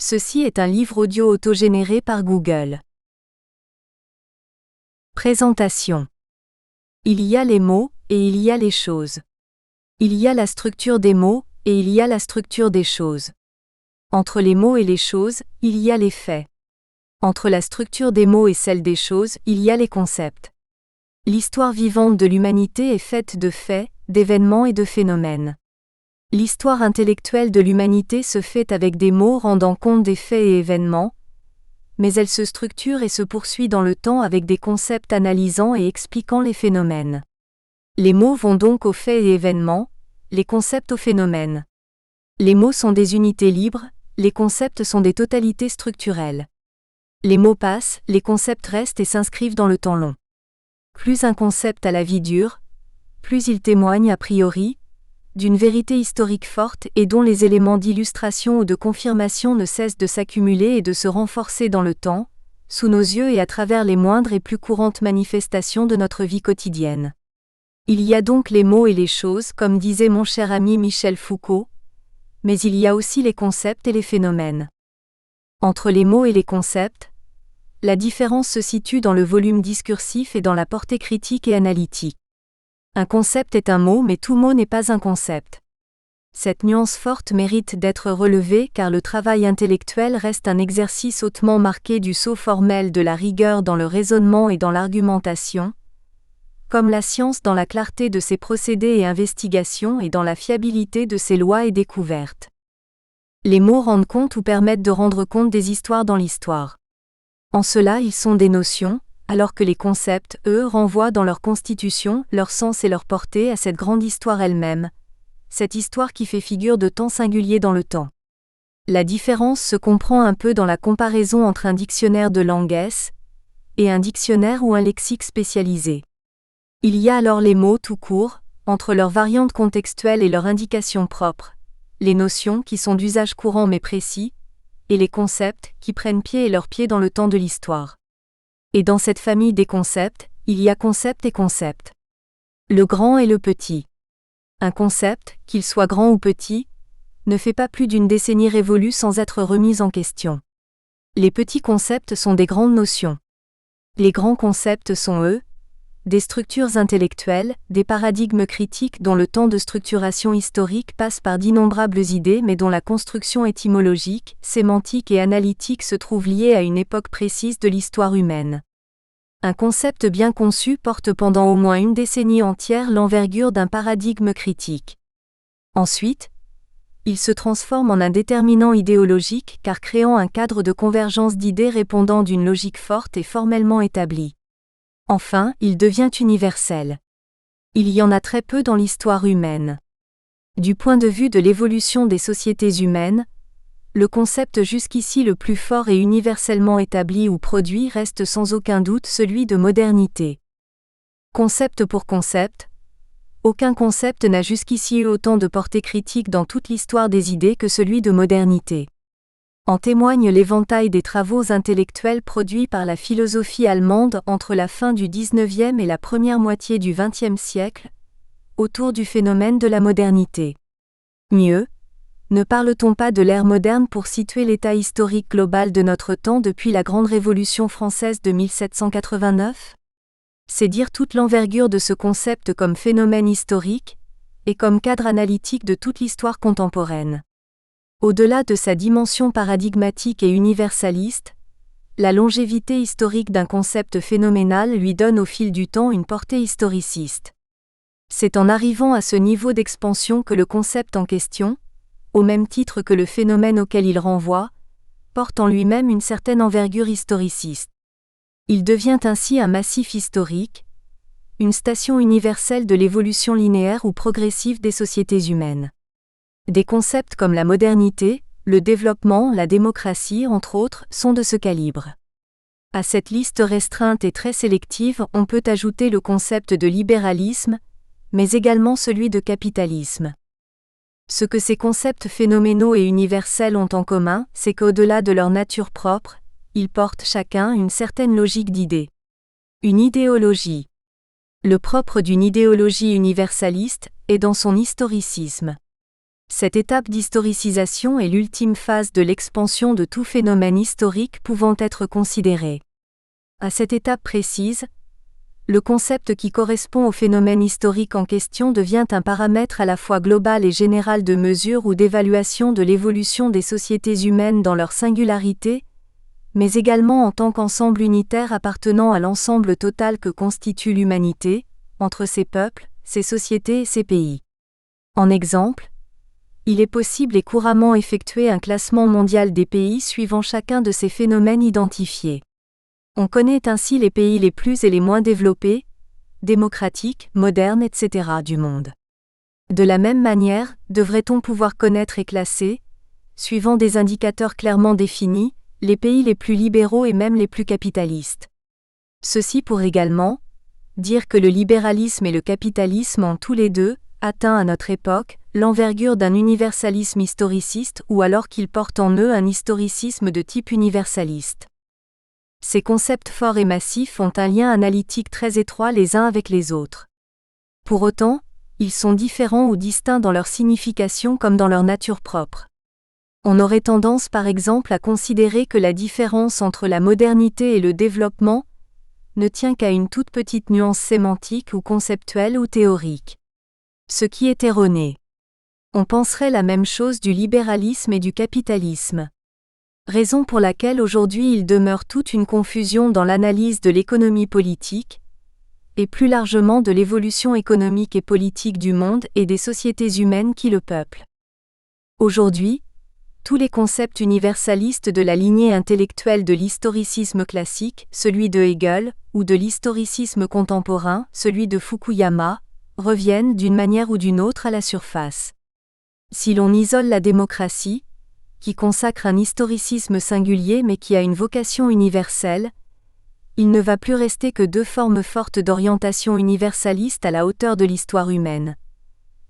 Ceci est un livre audio autogénéré par Google. Présentation. Il y a les mots, et il y a les choses. Il y a la structure des mots, et il y a la structure des choses. Entre les mots et les choses, il y a les faits. Entre la structure des mots et celle des choses, il y a les concepts. L'histoire vivante de l'humanité est faite de faits, d'événements et de phénomènes. L'histoire intellectuelle de l'humanité se fait avec des mots rendant compte des faits et événements, mais elle se structure et se poursuit dans le temps avec des concepts analysant et expliquant les phénomènes. Les mots vont donc aux faits et événements, les concepts aux phénomènes. Les mots sont des unités libres, les concepts sont des totalités structurelles. Les mots passent, les concepts restent et s'inscrivent dans le temps long. Plus un concept a la vie dure, plus il témoigne a priori d'une vérité historique forte et dont les éléments d'illustration ou de confirmation ne cessent de s'accumuler et de se renforcer dans le temps, sous nos yeux et à travers les moindres et plus courantes manifestations de notre vie quotidienne. Il y a donc les mots et les choses, comme disait mon cher ami Michel Foucault, mais il y a aussi les concepts et les phénomènes. Entre les mots et les concepts, la différence se situe dans le volume discursif et dans la portée critique et analytique. Un concept est un mot, mais tout mot n'est pas un concept. Cette nuance forte mérite d'être relevée car le travail intellectuel reste un exercice hautement marqué du sceau formel de la rigueur dans le raisonnement et dans l'argumentation, comme la science dans la clarté de ses procédés et investigations et dans la fiabilité de ses lois et découvertes. Les mots rendent compte ou permettent de rendre compte des histoires dans l'histoire. En cela, ils sont des notions, alors que les concepts, eux, renvoient dans leur constitution, leur sens et leur portée à cette grande histoire elle-même, cette histoire qui fait figure de temps singulier dans le temps. La différence se comprend un peu dans la comparaison entre un dictionnaire de langues et un dictionnaire ou un lexique spécialisé. Il y a alors les mots tout court, entre leurs variantes contextuelles et leurs indications propres, les notions qui sont d'usage courant mais précis, et les concepts qui prennent pied et leur pied dans le temps de l'histoire. Et dans cette famille des concepts, il y a concept et concept. Le grand et le petit. Un concept, qu'il soit grand ou petit, ne fait pas plus d'une décennie révolue sans être remis en question. Les petits concepts sont des grandes notions. Les grands concepts sont, eux, des structures intellectuelles, des paradigmes critiques dont le temps de structuration historique passe par d'innombrables idées mais dont la construction étymologique, sémantique et analytique se trouve liée à une époque précise de l'histoire humaine. Un concept bien conçu porte pendant au moins une décennie entière l'envergure d'un paradigme critique. Ensuite, il se transforme en un déterminant idéologique car créant un cadre de convergence d'idées répondant d'une logique forte et formellement établie. Enfin, il devient universel. Il y en a très peu dans l'histoire humaine. Du point de vue de l'évolution des sociétés humaines, le concept jusqu'ici le plus fort et universellement établi ou produit reste sans aucun doute celui de modernité. Concept pour concept, aucun concept n'a jusqu'ici eu autant de portée critique dans toute l'histoire des idées que celui de modernité. En témoigne l'éventail des travaux intellectuels produits par la philosophie allemande entre la fin du XIXe et la première moitié du XXe siècle, autour du phénomène de la modernité. Mieux, ne parle-t-on pas de l'ère moderne pour situer l'état historique global de notre temps depuis la Grande Révolution française de 1789 ? C'est dire toute l'envergure de ce concept comme phénomène historique, et comme cadre analytique de toute l'histoire contemporaine. Au-delà de sa dimension paradigmatique et universaliste, la longévité historique d'un concept phénoménal lui donne au fil du temps une portée historiciste. C'est en arrivant à ce niveau d'expansion que le concept en question, au même titre que le phénomène auquel il renvoie, porte en lui-même une certaine envergure historiciste. Il devient ainsi un massif historique, une station universelle de l'évolution linéaire ou progressive des sociétés humaines. Des concepts comme la modernité, le développement, la démocratie, entre autres, sont de ce calibre. À cette liste restreinte et très sélective, on peut ajouter le concept de libéralisme, mais également celui de capitalisme. Ce que ces concepts phénoménaux et universels ont en commun, c'est qu'au-delà de leur nature propre, ils portent chacun une certaine logique d'idées. Une idéologie. Le propre d'une idéologie universaliste est dans son historicisme. Cette étape d'historicisation est l'ultime phase de l'expansion de tout phénomène historique pouvant être considéré. À cette étape précise, le concept qui correspond au phénomène historique en question devient un paramètre à la fois global et général de mesure ou d'évaluation de l'évolution des sociétés humaines dans leur singularité, mais également en tant qu'ensemble unitaire appartenant à l'ensemble total que constitue l'humanité, entre ses peuples, ses sociétés et ses pays. En exemple, il est possible et couramment effectuer un classement mondial des pays suivant chacun de ces phénomènes identifiés. On connaît ainsi les pays les plus et les moins développés, démocratiques, modernes, etc. du monde. De la même manière, devrait-on pouvoir connaître et classer, suivant des indicateurs clairement définis, les pays les plus libéraux et même les plus capitalistes. Ceci pour également dire que le libéralisme et le capitalisme ont tous les deux atteint à notre époque l'envergure d'un universalisme historiciste ou alors qu'ils portent en eux un historicisme de type universaliste. Ces concepts forts et massifs ont un lien analytique très étroit les uns avec les autres. Pour autant, ils sont différents ou distincts dans leur signification comme dans leur nature propre. On aurait tendance par exemple à considérer que la différence entre la modernité et le développement ne tient qu'à une toute petite nuance sémantique ou conceptuelle ou théorique. Ce qui est erroné. On penserait la même chose du libéralisme et du capitalisme. Raison pour laquelle aujourd'hui il demeure toute une confusion dans l'analyse de l'économie politique, et plus largement de l'évolution économique et politique du monde et des sociétés humaines qui le peuplent. Aujourd'hui, tous les concepts universalistes de la lignée intellectuelle de l'historicisme classique, celui de Hegel, ou de l'historicisme contemporain, celui de Fukuyama, reviennent d'une manière ou d'une autre à la surface. Si l'on isole la démocratie, qui consacre un historicisme singulier mais qui a une vocation universelle, il ne va plus rester que deux formes fortes d'orientation universaliste à la hauteur de l'histoire humaine.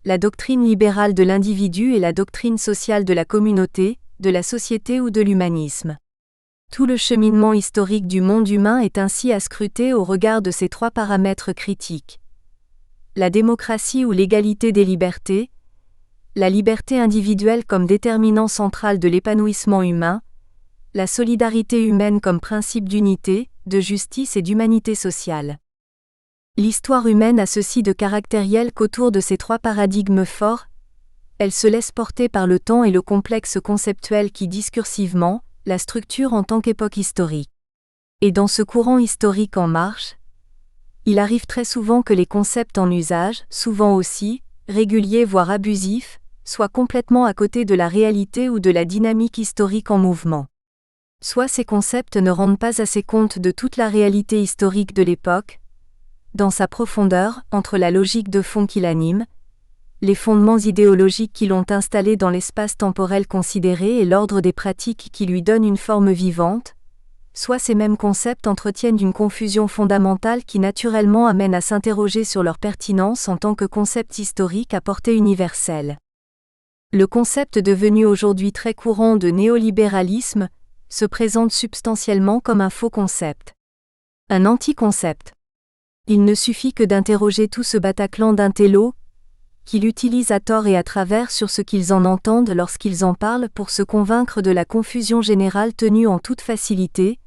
La doctrine libérale de l'individu et la doctrine sociale de la communauté, de la société ou de l'humanisme. Tout le cheminement historique du monde humain est ainsi à scruter au regard de ces trois paramètres critiques. La démocratie ou l'égalité des libertés, la liberté individuelle comme déterminant central de l'épanouissement humain, la solidarité humaine comme principe d'unité, de justice et d'humanité sociale. L'histoire humaine a ceci de caractériel qu'autour de ces trois paradigmes forts, elle se laisse porter par le temps et le complexe conceptuel qui discursivement, la structure en tant qu'époque historique. Et dans ce courant historique en marche, il arrive très souvent que les concepts en usage, souvent aussi, réguliers voire abusifs, soient complètement à côté de la réalité ou de la dynamique historique en mouvement. Soit ces concepts ne rendent pas assez compte de toute la réalité historique de l'époque, dans sa profondeur, entre la logique de fond qui l'anime, les fondements idéologiques qui l'ont installé dans l'espace temporel considéré et l'ordre des pratiques qui lui donnent une forme vivante, soit ces mêmes concepts entretiennent une confusion fondamentale qui naturellement amène à s'interroger sur leur pertinence en tant que concept historique à portée universelle. Le concept devenu aujourd'hui très courant de néolibéralisme se présente substantiellement comme un faux concept. Un anti-concept. Il ne suffit que d'interroger tout ce Bataclan d'intellos qui l'utilisent à tort et à travers sur ce qu'ils en entendent lorsqu'ils en parlent pour se convaincre de la confusion générale tenue en toute facilité,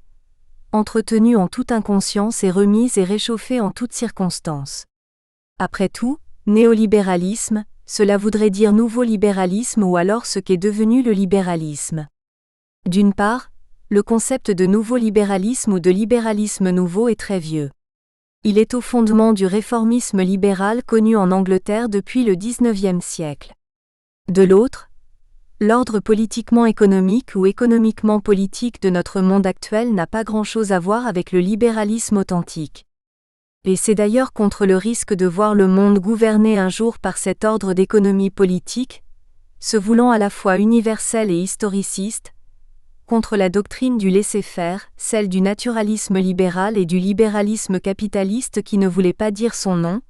entretenue en toute inconscience et remise et réchauffée en toutes circonstances. Après tout, néolibéralisme, cela voudrait dire nouveau libéralisme ou alors ce qu'est devenu le libéralisme. D'une part, le concept de nouveau libéralisme ou de libéralisme nouveau est très vieux. Il est au fondement du réformisme libéral connu en Angleterre depuis le XIXe siècle. De l'autre, l'ordre politiquement économique ou économiquement politique de notre monde actuel n'a pas grand-chose à voir avec le libéralisme authentique. Et c'est d'ailleurs contre le risque de voir le monde gouverné un jour par cet ordre d'économie politique, se voulant à la fois universel et historiciste, contre la doctrine du laisser-faire, celle du naturalisme libéral et du libéralisme capitaliste qui ne voulait pas dire son nom,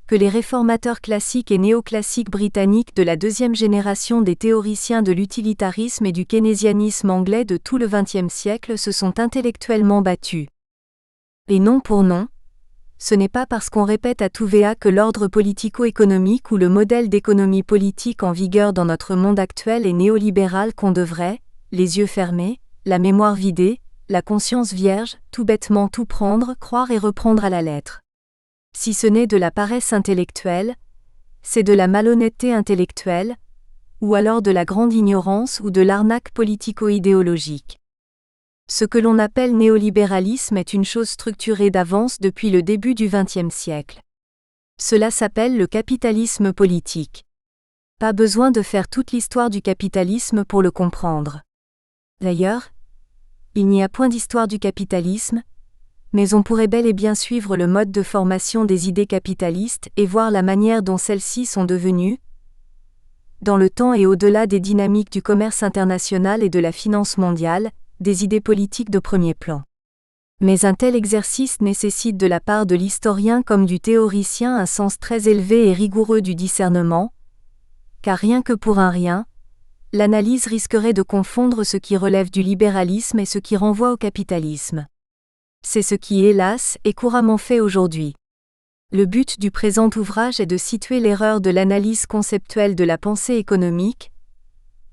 que les réformateurs classiques et néoclassiques britanniques de la deuxième génération des théoriciens de l'utilitarisme et du keynésianisme anglais de tout le XXe siècle se sont intellectuellement battus. Et non pour non, ce n'est pas parce qu'on répète à tout va que l'ordre politico-économique ou le modèle d'économie politique en vigueur dans notre monde actuel est néolibéral qu'on devrait, les yeux fermés, la mémoire vidée, la conscience vierge, tout bêtement tout prendre, croire et reprendre à la lettre. Si ce n'est de la paresse intellectuelle, c'est de la malhonnêteté intellectuelle, ou alors de la grande ignorance ou de l'arnaque politico-idéologique. Ce que l'on appelle néolibéralisme est une chose structurée d'avance depuis le début du XXe siècle. Cela s'appelle le capitalisme politique. Pas besoin de faire toute l'histoire du capitalisme pour le comprendre. D'ailleurs, il n'y a point d'histoire du capitalisme, mais on pourrait bel et bien suivre le mode de formation des idées capitalistes et voir la manière dont celles-ci sont devenues, dans le temps et au-delà des dynamiques du commerce international et de la finance mondiale, des idées politiques de premier plan. Mais un tel exercice nécessite de la part de l'historien comme du théoricien un sens très élevé et rigoureux du discernement, car rien que pour un rien, l'analyse risquerait de confondre ce qui relève du libéralisme et ce qui renvoie au capitalisme. C'est ce qui, hélas, est couramment fait aujourd'hui. Le but du présent ouvrage est de situer l'erreur de l'analyse conceptuelle de la pensée économique,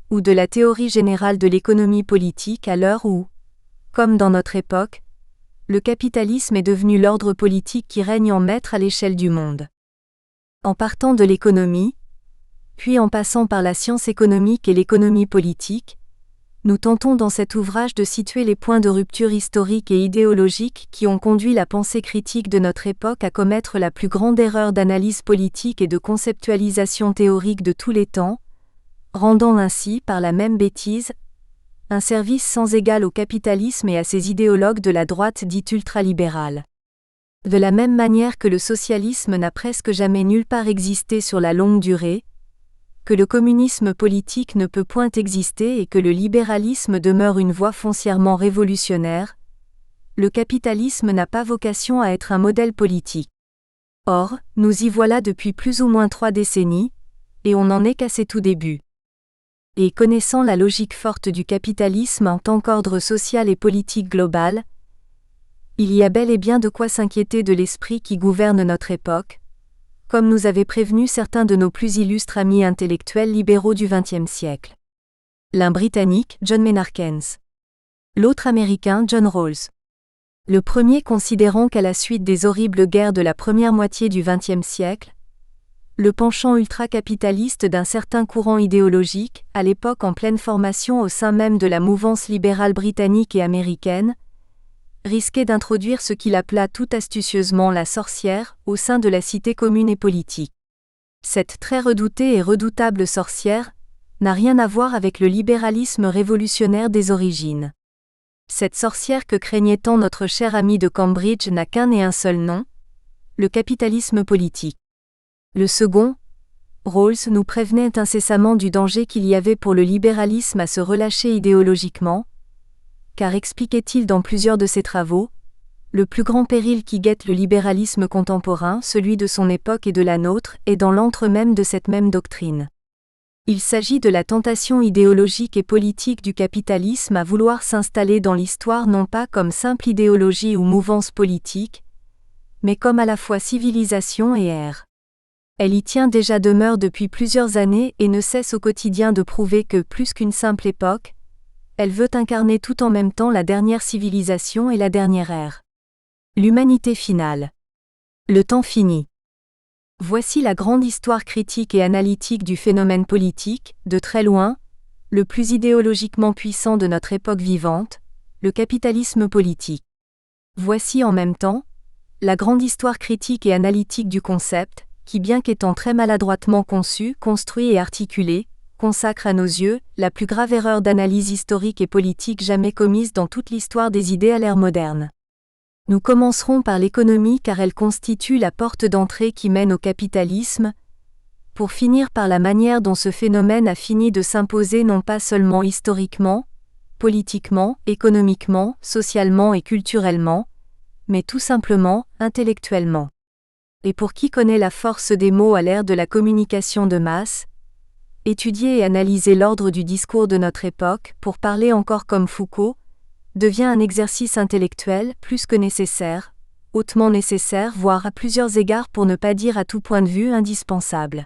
ou de la théorie générale de l'économie politique à l'heure où, comme dans notre époque, le capitalisme est devenu l'ordre politique qui règne en maître à l'échelle du monde. En partant de l'économie, puis en passant par la science économique et l'économie politique, nous tentons dans cet ouvrage de situer les points de rupture historiques et idéologiques qui ont conduit la pensée critique de notre époque à commettre la plus grande erreur d'analyse politique et de conceptualisation théorique de tous les temps, rendant ainsi, par la même bêtise, un service sans égal au capitalisme et à ses idéologues de la droite dite ultralibérale. De la même manière que le socialisme n'a presque jamais nulle part existé sur la longue durée, que le communisme politique ne peut point exister et que le libéralisme demeure une voie foncièrement révolutionnaire, le capitalisme n'a pas vocation à être un modèle politique. Or, nous y voilà depuis plus ou moins 3 décennies, et on n'en est qu'à ses tout débuts. Et connaissant la logique forte du capitalisme en tant qu'ordre social et politique global, il y a bel et bien de quoi s'inquiéter de l'esprit qui gouverne notre époque, comme nous avaient prévenu certains de nos plus illustres amis intellectuels libéraux du XXe siècle. L'un britannique, John Maynard Keynes. L'autre américain, John Rawls. Le premier considérant qu'à la suite des horribles guerres de la première moitié du XXe siècle, le penchant ultra-capitaliste d'un certain courant idéologique, à l'époque en pleine formation au sein même de la mouvance libérale britannique et américaine, risquait d'introduire ce qu'il appela tout astucieusement la sorcière au sein de la cité commune et politique. Cette très redoutée et redoutable sorcière n'a rien à voir avec le libéralisme révolutionnaire des origines. Cette sorcière que craignait tant notre cher ami de Cambridge n'a qu'un et un seul nom, le capitalisme politique. Le second, Rawls nous prévenait incessamment du danger qu'il y avait pour le libéralisme à se relâcher idéologiquement, car expliquait-il dans plusieurs de ses travaux, le plus grand péril qui guette le libéralisme contemporain, celui de son époque et de la nôtre, est dans l'antre même de cette même doctrine. Il s'agit de la tentation idéologique et politique du capitalisme à vouloir s'installer dans l'histoire non pas comme simple idéologie ou mouvance politique, mais comme à la fois civilisation et ère. Elle y tient déjà demeure depuis plusieurs années et ne cesse au quotidien de prouver que, plus qu'une simple époque, elle veut incarner tout en même temps la dernière civilisation et la dernière ère. L'humanité finale. Le temps fini. Voici la grande histoire critique et analytique du phénomène politique, de très loin, le plus idéologiquement puissant de notre époque vivante, le capitalisme politique. Voici en même temps, la grande histoire critique et analytique du concept, qui bien qu'étant très maladroitement conçu, construit et articulé, consacre à nos yeux la plus grave erreur d'analyse historique et politique jamais commise dans toute l'histoire des idées à l'ère moderne. Nous commencerons par l'économie car elle constitue la porte d'entrée qui mène au capitalisme, pour finir par la manière dont ce phénomène a fini de s'imposer non pas seulement historiquement, politiquement, économiquement, socialement et culturellement, mais tout simplement, intellectuellement. Et pour qui connaît la force des mots à l'ère de la communication de masse, étudier et analyser l'ordre du discours de notre époque, pour parler encore comme Foucault, devient un exercice intellectuel plus que nécessaire, hautement nécessaire, voire à plusieurs égards pour ne pas dire à tout point de vue indispensable.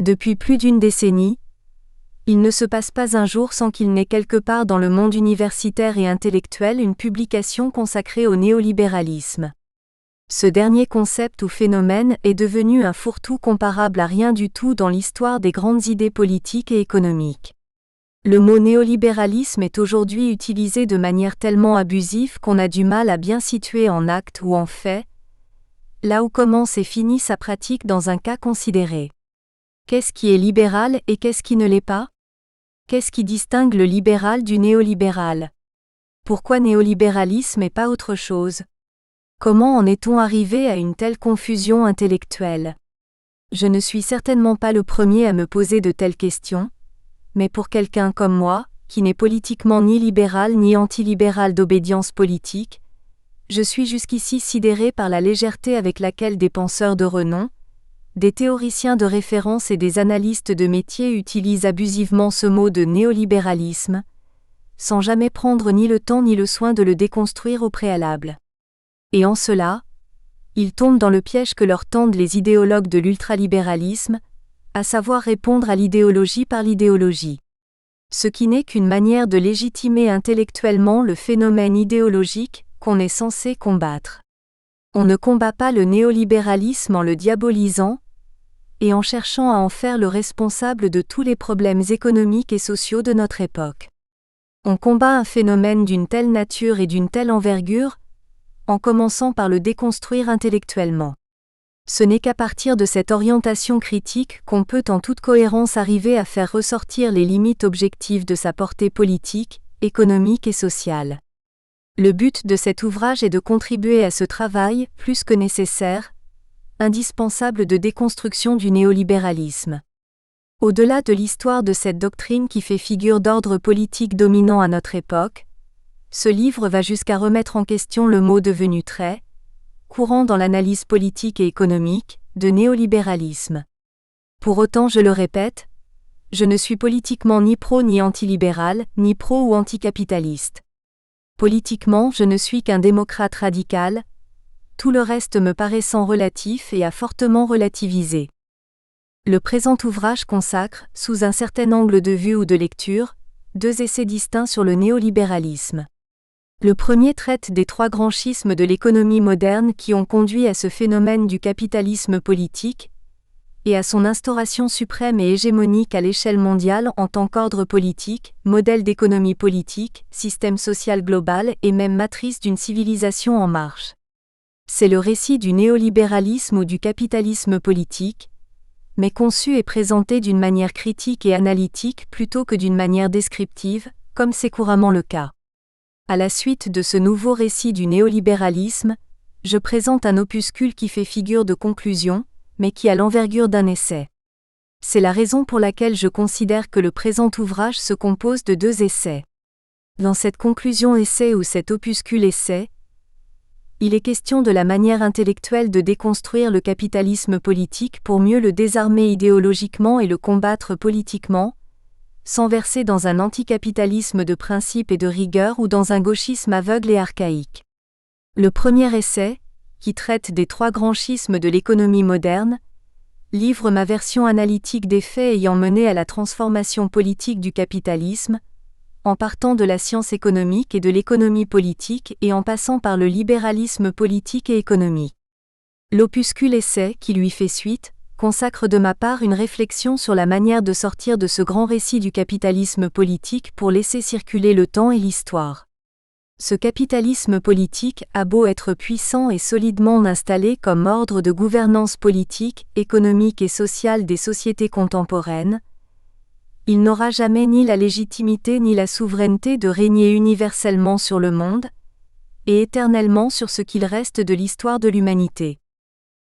Depuis plus d'une décennie, il ne se passe pas un jour sans qu'il n'ait quelque part dans le monde universitaire et intellectuel une publication consacrée au néolibéralisme. Ce dernier concept ou phénomène est devenu un fourre-tout comparable à rien du tout dans l'histoire des grandes idées politiques et économiques. Le mot néolibéralisme est aujourd'hui utilisé de manière tellement abusive qu'on a du mal à bien situer en acte ou en fait, là où commence et finit sa pratique dans un cas considéré. Qu'est-ce qui est libéral et qu'est-ce qui ne l'est pas? Qu'est-ce qui distingue le libéral du néolibéral? Pourquoi néolibéralisme et pas autre chose? Comment en est-on arrivé à une telle confusion intellectuelle? Je ne suis certainement pas le premier à me poser de telles questions, mais pour quelqu'un comme moi, qui n'est politiquement ni libéral ni antilibéral d'obédience politique, je suis jusqu'ici sidéré par la légèreté avec laquelle des penseurs de renom, des théoriciens de référence et des analystes de métier utilisent abusivement ce mot de néolibéralisme, sans jamais prendre ni le temps ni le soin de le déconstruire au préalable. Et en cela, ils tombent dans le piège que leur tendent les idéologues de l'ultralibéralisme, à savoir répondre à l'idéologie par l'idéologie. Ce qui n'est qu'une manière de légitimer intellectuellement le phénomène idéologique qu'on est censé combattre. On ne combat pas le néolibéralisme en le diabolisant et en cherchant à en faire le responsable de tous les problèmes économiques et sociaux de notre époque. On combat un phénomène d'une telle nature et d'une telle envergure, en commençant par le déconstruire intellectuellement. Ce n'est qu'à partir de cette orientation critique qu'on peut en toute cohérence arriver à faire ressortir les limites objectives de sa portée politique, économique et sociale. Le but de cet ouvrage est de contribuer à ce travail, plus que nécessaire, indispensable de déconstruction du néolibéralisme. Au-delà de l'histoire de cette doctrine qui fait figure d'ordre politique dominant à notre époque, ce livre va jusqu'à remettre en question le mot devenu très courant dans l'analyse politique et économique, de néolibéralisme. Pour autant, je le répète, je ne suis politiquement ni pro ni antilibéral, ni pro ou anticapitaliste. Politiquement, je ne suis qu'un démocrate radical, tout le reste me paraissant relatif et à fortement relativiser. Le présent ouvrage consacre, sous un certain angle de vue ou de lecture, 2 essais distincts sur le néolibéralisme. Le premier traite des 3 grands schismes de l'économie moderne qui ont conduit à ce phénomène du capitalisme politique, et à son instauration suprême et hégémonique à l'échelle mondiale en tant qu'ordre politique, modèle d'économie politique, système social global et même matrice d'une civilisation en marche. C'est le récit du néolibéralisme ou du capitalisme politique, mais conçu et présenté d'une manière critique et analytique plutôt que d'une manière descriptive, comme c'est couramment le cas. À la suite de ce nouveau récit du néolibéralisme, je présente un opuscule qui fait figure de conclusion, mais qui a l'envergure d'un essai. C'est la raison pour laquelle je considère que le présent ouvrage se compose de 2 essais. Dans cette conclusion essai ou cet opuscule essai, il est question de la manière intellectuelle de déconstruire le capitalisme politique pour mieux le désarmer idéologiquement et le combattre politiquement, sans verser dans un anticapitalisme de principe et de rigueur ou dans un gauchisme aveugle et archaïque. Le premier essai, qui traite des 3 grands schismes de l'économie moderne, livre ma version analytique des faits ayant mené à la transformation politique du capitalisme, en partant de la science économique et de l'économie politique et en passant par le libéralisme politique et économique. L'opuscule essai, qui lui fait suite, consacre de ma part une réflexion sur la manière de sortir de ce grand récit du capitalisme politique pour laisser circuler le temps et l'histoire. Ce capitalisme politique a beau être puissant et solidement installé comme ordre de gouvernance politique, économique et sociale des sociétés contemporaines, il n'aura jamais ni la légitimité ni la souveraineté de régner universellement sur le monde, et éternellement sur ce qu'il reste de l'histoire de l'humanité.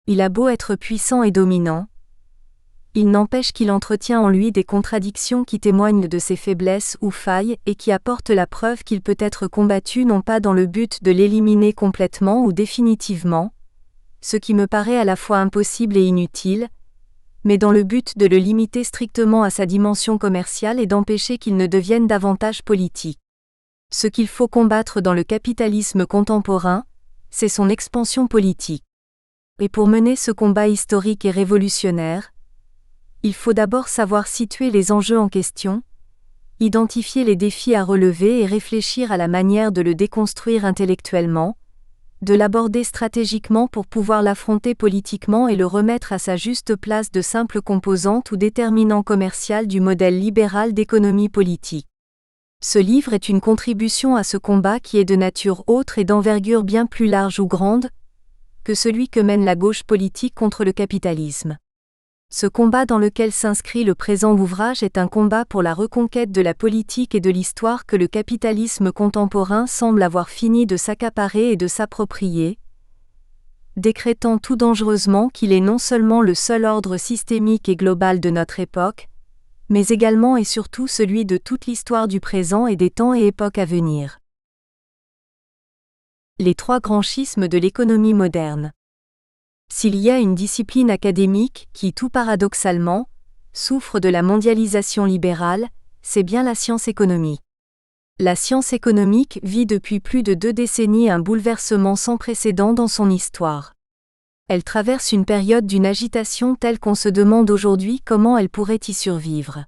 Il a beau être puissant et dominant, il n'empêche qu'il entretient en lui des contradictions qui témoignent de ses faiblesses ou failles et qui apportent la preuve qu'il peut être combattu non pas dans le but de l'éliminer complètement ou définitivement, ce qui me paraît à la fois impossible et inutile, mais dans le but de le limiter strictement à sa dimension commerciale et d'empêcher qu'il ne devienne davantage politique. Ce qu'il faut combattre dans le capitalisme contemporain, c'est son expansion politique. Et pour mener ce combat historique et révolutionnaire, il faut d'abord savoir situer les enjeux en question, identifier les défis à relever et réfléchir à la manière de le déconstruire intellectuellement, de l'aborder stratégiquement pour pouvoir l'affronter politiquement et le remettre à sa juste place de simple composante ou déterminant commercial du modèle libéral d'économie politique. Ce livre est une contribution à ce combat qui est de nature autre et d'envergure bien plus large ou grande que celui que mène la gauche politique contre le capitalisme. Ce combat dans lequel s'inscrit le présent ouvrage est un combat pour la reconquête de la politique et de l'histoire que le capitalisme contemporain semble avoir fini de s'accaparer et de s'approprier, décrétant tout dangereusement qu'il est non seulement le seul ordre systémique et global de notre époque, mais également et surtout celui de toute l'histoire du présent et des temps et époques à venir. Les trois grands schismes de l'économie moderne. S'il y a une discipline académique qui, tout paradoxalement, souffre de la mondialisation libérale, c'est bien la science économique. La science économique vit depuis plus de 2 décennies un bouleversement sans précédent dans son histoire. Elle traverse une période d'une agitation telle qu'on se demande aujourd'hui comment elle pourrait y survivre.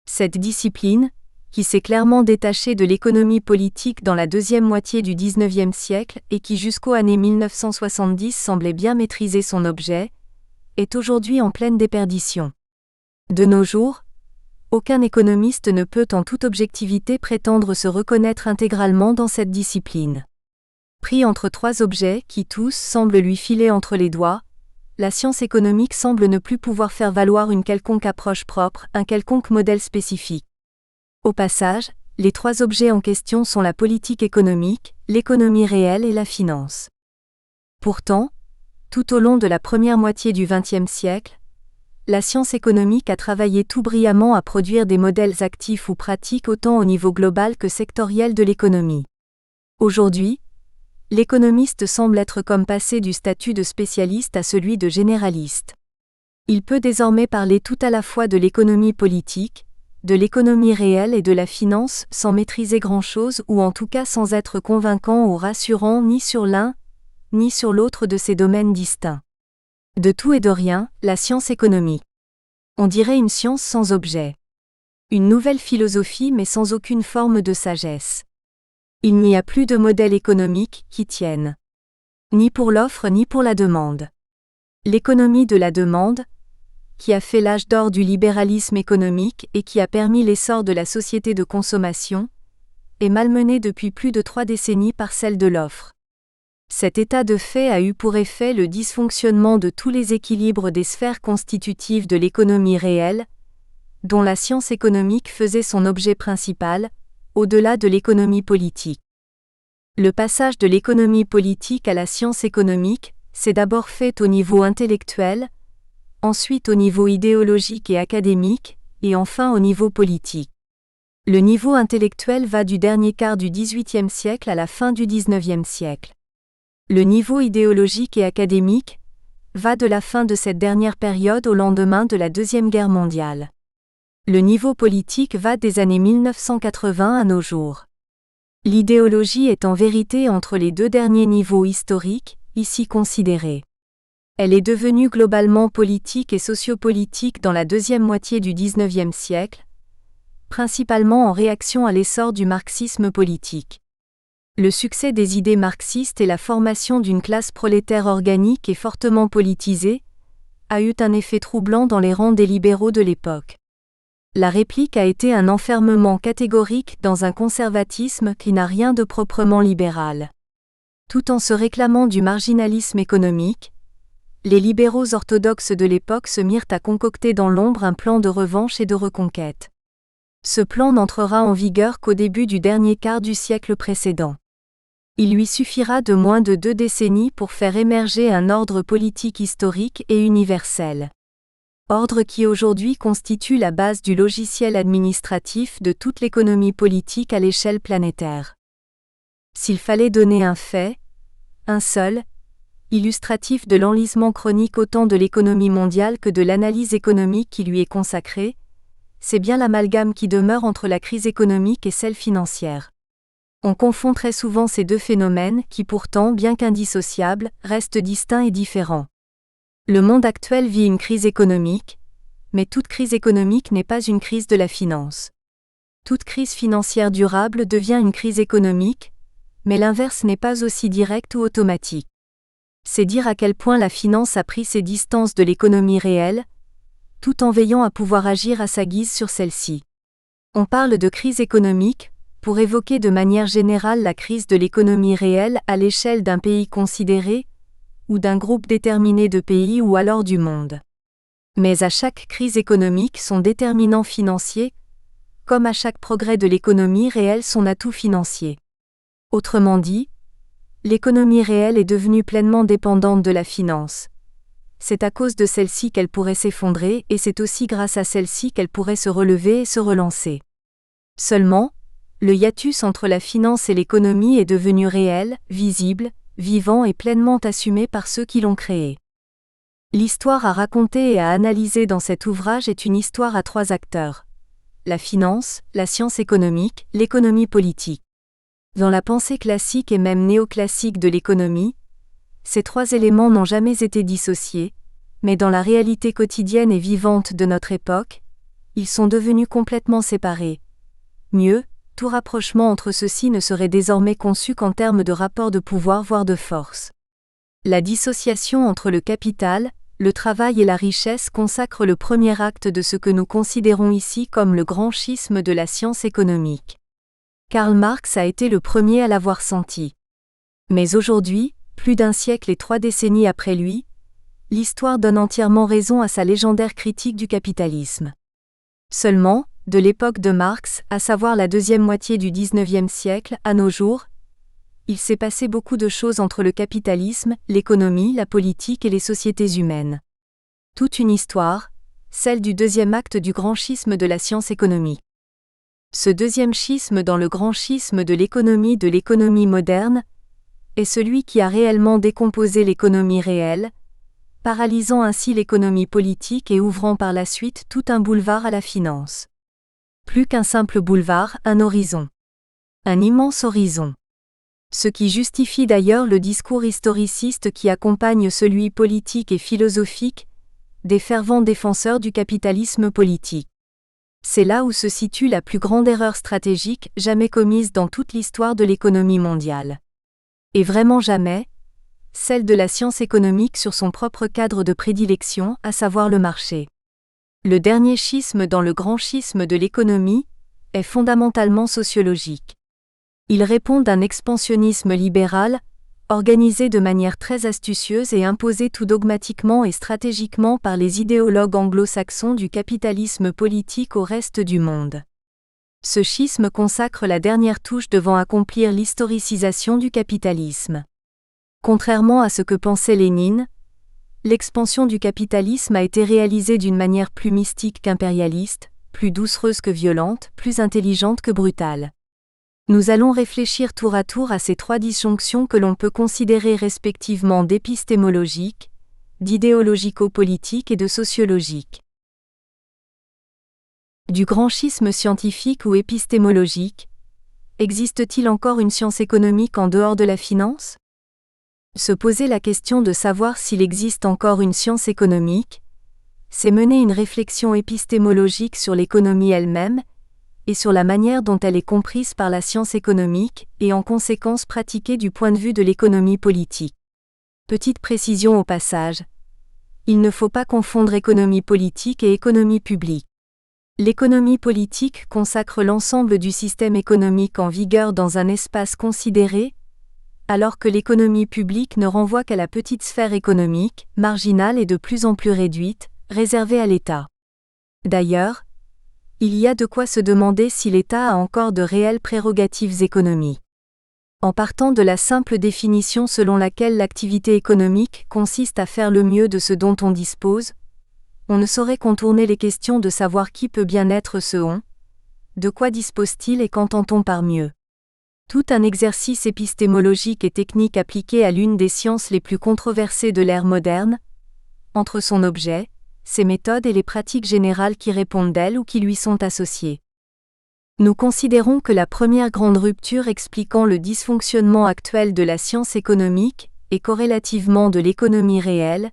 Cette discipline, qui s'est clairement détachée de l'économie politique dans la deuxième moitié du XIXe siècle et qui jusqu'aux années 1970 semblait bien maîtriser son objet, est aujourd'hui en pleine déperdition. De nos jours, aucun économiste ne peut en toute objectivité prétendre se reconnaître intégralement dans cette discipline. Pris entre 3 objets qui tous semblent lui filer entre les doigts, la science économique semble ne plus pouvoir faire valoir une quelconque approche propre, un quelconque modèle spécifique. Au passage, les 3 objets en question sont la politique économique, l'économie réelle et la finance. Pourtant, tout au long de la première moitié du XXe siècle, la science économique a travaillé tout brillamment à produire des modèles actifs ou pratiques autant au niveau global que sectoriel de l'économie. Aujourd'hui, l'économiste semble être comme passé du statut de spécialiste à celui de généraliste. Il peut désormais parler tout à la fois de l'économie politique, de l'économie réelle et de la finance sans maîtriser grand-chose ou en tout cas sans être convaincant ou rassurant ni sur l'un, ni sur l'autre de ces domaines distincts. De tout et de rien, la science économique. On dirait une science sans objet. Une nouvelle philosophie mais sans aucune forme de sagesse. Il n'y a plus de modèle économique qui tienne. Ni pour l'offre ni pour la demande. L'économie de la demande, qui a fait l'âge d'or du libéralisme économique et qui a permis l'essor de la société de consommation, est malmenée depuis plus de 3 décennies par celle de l'offre. Cet état de fait a eu pour effet le dysfonctionnement de tous les équilibres des sphères constitutives de l'économie réelle, dont la science économique faisait son objet principal, au-delà de l'économie politique. Le passage de l'économie politique à la science économique s'est d'abord fait au niveau intellectuel, ensuite au niveau idéologique et académique, et enfin au niveau politique. Le niveau intellectuel va du dernier quart du XVIIIe siècle à la fin du XIXe siècle. Le niveau idéologique et académique va de la fin de cette dernière période au lendemain de la Deuxième Guerre mondiale. Le niveau politique va des années 1980 à nos jours. L'idéologie est en vérité entre les 2 derniers niveaux historiques, ici considérés. Elle est devenue globalement politique et sociopolitique dans la deuxième moitié du XIXe siècle, principalement en réaction à l'essor du marxisme politique. Le succès des idées marxistes et la formation d'une classe prolétaire organique et fortement politisée a eu un effet troublant dans les rangs des libéraux de l'époque. La réplique a été un enfermement catégorique dans un conservatisme qui n'a rien de proprement libéral. Tout en se réclamant du marginalisme économique, les libéraux orthodoxes de l'époque se mirent à concocter dans l'ombre un plan de revanche et de reconquête. Ce plan n'entrera en vigueur qu'au début du dernier quart du siècle précédent. Il lui suffira de moins de 2 décennies pour faire émerger un ordre politique historique et universel. Ordre qui aujourd'hui constitue la base du logiciel administratif de toute l'économie politique à l'échelle planétaire. S'il fallait donner un fait, un seul, illustratif de l'enlisement chronique autant de l'économie mondiale que de l'analyse économique qui lui est consacrée, c'est bien l'amalgame qui demeure entre la crise économique et celle financière. On confond très souvent ces deux phénomènes qui pourtant, bien qu'indissociables, restent distincts et différents. Le monde actuel vit une crise économique, mais toute crise économique n'est pas une crise de la finance. Toute crise financière durable devient une crise économique, mais l'inverse n'est pas aussi direct ou automatique. C'est dire à quel point la finance a pris ses distances de l'économie réelle, tout en veillant à pouvoir agir à sa guise sur celle-ci. On parle de crise économique pour évoquer de manière générale la crise de l'économie réelle à l'échelle d'un pays considéré, ou d'un groupe déterminé de pays ou alors du monde. Mais à chaque crise économique son déterminant financier, comme à chaque progrès de l'économie réelle son atout financier. Autrement dit, l'économie réelle est devenue pleinement dépendante de la finance. C'est à cause de celle-ci qu'elle pourrait s'effondrer et c'est aussi grâce à celle-ci qu'elle pourrait se relever et se relancer. Seulement, le hiatus entre la finance et l'économie est devenu réel, visible, vivant et pleinement assumé par ceux qui l'ont créé. L'histoire à raconter et à analyser dans cet ouvrage est une histoire à trois acteurs. La finance, la science économique, l'économie politique. Dans la pensée classique et même néoclassique de l'économie, ces trois éléments n'ont jamais été dissociés, mais dans la réalité quotidienne et vivante de notre époque, ils sont devenus complètement séparés. Mieux, tout rapprochement entre ceux-ci ne serait désormais conçu qu'en termes de rapport de pouvoir voire de force. La dissociation entre le capital, le travail et la richesse consacre le premier acte de ce que nous considérons ici comme le grand schisme de la science économique. Karl Marx a été le premier à l'avoir senti. Mais aujourd'hui, plus d'un siècle et 3 décennies après lui, l'histoire donne entièrement raison à sa légendaire critique du capitalisme. Seulement, de l'époque de Marx, à savoir la deuxième moitié du XIXe siècle, à nos jours, il s'est passé beaucoup de choses entre le capitalisme, l'économie, la politique et les sociétés humaines. Toute une histoire, celle du deuxième acte du grand schisme de la science économique. Ce deuxième schisme dans le grand schisme de l'économie moderne, est celui qui a réellement décomposé l'économie réelle, paralysant ainsi l'économie politique et ouvrant par la suite tout un boulevard à la finance. Plus qu'un simple boulevard, un horizon. Un immense horizon. Ce qui justifie d'ailleurs le discours historiciste qui accompagne celui politique et philosophique des fervents défenseurs du capitalisme politique. C'est là où se situe la plus grande erreur stratégique jamais commise dans toute l'histoire de l'économie mondiale. Et vraiment jamais, celle de la science économique sur son propre cadre de prédilection, à savoir le marché. Le dernier schisme dans le grand schisme de l'économie est fondamentalement sociologique. Il répond d'un expansionnisme libéral, organisé de manière très astucieuse et imposé tout dogmatiquement et stratégiquement par les idéologues anglo-saxons du capitalisme politique au reste du monde. Ce schisme consacre la dernière touche devant accomplir l'historicisation du capitalisme. Contrairement à ce que pensait Lénine, l'expansion du capitalisme a été réalisée d'une manière plus mystique qu'impérialiste, plus doucereuse que violente, plus intelligente que brutale. Nous allons réfléchir tour à tour à ces trois disjonctions que l'on peut considérer respectivement d'épistémologique, d'idéologico-politique et de sociologique. Du grand schisme scientifique ou épistémologique, existe-t-il encore une science économique en dehors de la finance ? Se poser la question de savoir s'il existe encore une science économique, c'est mener une réflexion épistémologique sur l'économie elle-même, et sur la manière dont elle est comprise par la science économique, et en conséquence pratiquée du point de vue de l'économie politique. Petite précision au passage. Il ne faut pas confondre économie politique et économie publique. L'économie politique consacre l'ensemble du système économique en vigueur dans un espace considéré, alors que l'économie publique ne renvoie qu'à la petite sphère économique, marginale et de plus en plus réduite, réservée à l'État. D'ailleurs, il y a de quoi se demander si l'État a encore de réelles prérogatives économiques. En partant de la simple définition selon laquelle l'activité économique consiste à faire le mieux de ce dont on dispose, on ne saurait contourner les questions de savoir qui peut bien être ce on, de quoi dispose-t-il et qu'entend-on par mieux. Tout un exercice épistémologique et technique appliqué à l'une des sciences les plus controversées de l'ère moderne, entre son objet, ses méthodes et les pratiques générales qui répondent d'elles ou qui lui sont associées. Nous considérons que la première grande rupture expliquant le dysfonctionnement actuel de la science économique, et corrélativement de l'économie réelle,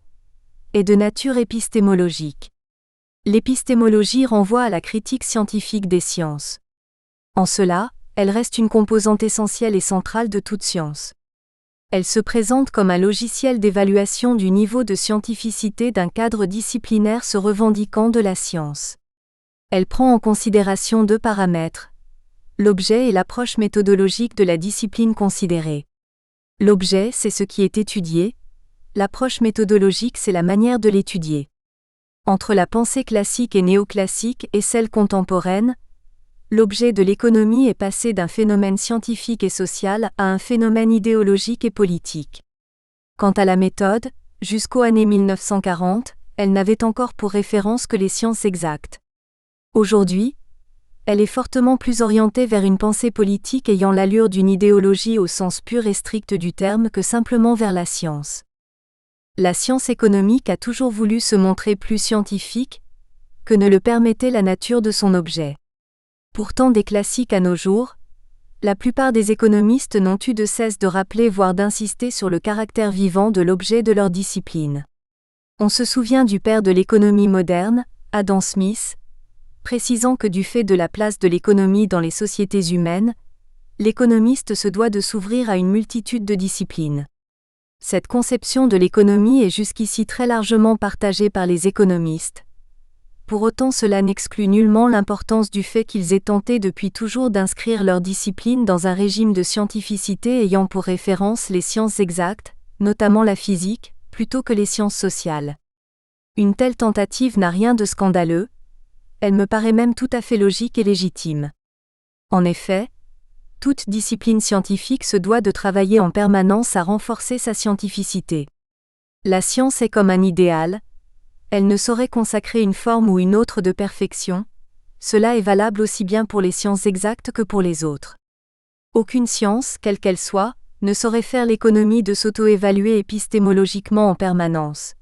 est de nature épistémologique. L'épistémologie renvoie à la critique scientifique des sciences. En cela, elle reste une composante essentielle et centrale de toute science. Elle se présente comme un logiciel d'évaluation du niveau de scientificité d'un cadre disciplinaire se revendiquant de la science. Elle prend en considération deux paramètres, l'objet et l'approche méthodologique de la discipline considérée. L'objet, c'est ce qui est étudié, l'approche méthodologique, c'est la manière de l'étudier. Entre la pensée classique et néoclassique et celle contemporaine, l'objet de l'économie est passé d'un phénomène scientifique et social à un phénomène idéologique et politique. Quant à la méthode, jusqu'aux années 1940, elle n'avait encore pour référence que les sciences exactes. Aujourd'hui, elle est fortement plus orientée vers une pensée politique ayant l'allure d'une idéologie au sens pur et strict du terme que simplement vers la science. La science économique a toujours voulu se montrer plus scientifique que ne le permettait la nature de son objet. Pourtant des classiques à nos jours, la plupart des économistes n'ont eu de cesse de rappeler voire d'insister sur le caractère vivant de l'objet de leur discipline. On se souvient du père de l'économie moderne, Adam Smith, précisant que du fait de la place de l'économie dans les sociétés humaines, l'économiste se doit de s'ouvrir à une multitude de disciplines. Cette conception de l'économie est jusqu'ici très largement partagée par les économistes. Pour autant, cela n'exclut nullement l'importance du fait qu'ils aient tenté depuis toujours d'inscrire leur discipline dans un régime de scientificité ayant pour référence les sciences exactes, notamment la physique, plutôt que les sciences sociales. Une telle tentative n'a rien de scandaleux, elle me paraît même tout à fait logique et légitime. En effet, toute discipline scientifique se doit de travailler en permanence à renforcer sa scientificité. La science est comme un idéal, elle ne saurait consacrer une forme ou une autre de perfection, cela est valable aussi bien pour les sciences exactes que pour les autres. Aucune science, quelle qu'elle soit, ne saurait faire l'économie de s'auto-évaluer épistémologiquement en permanence.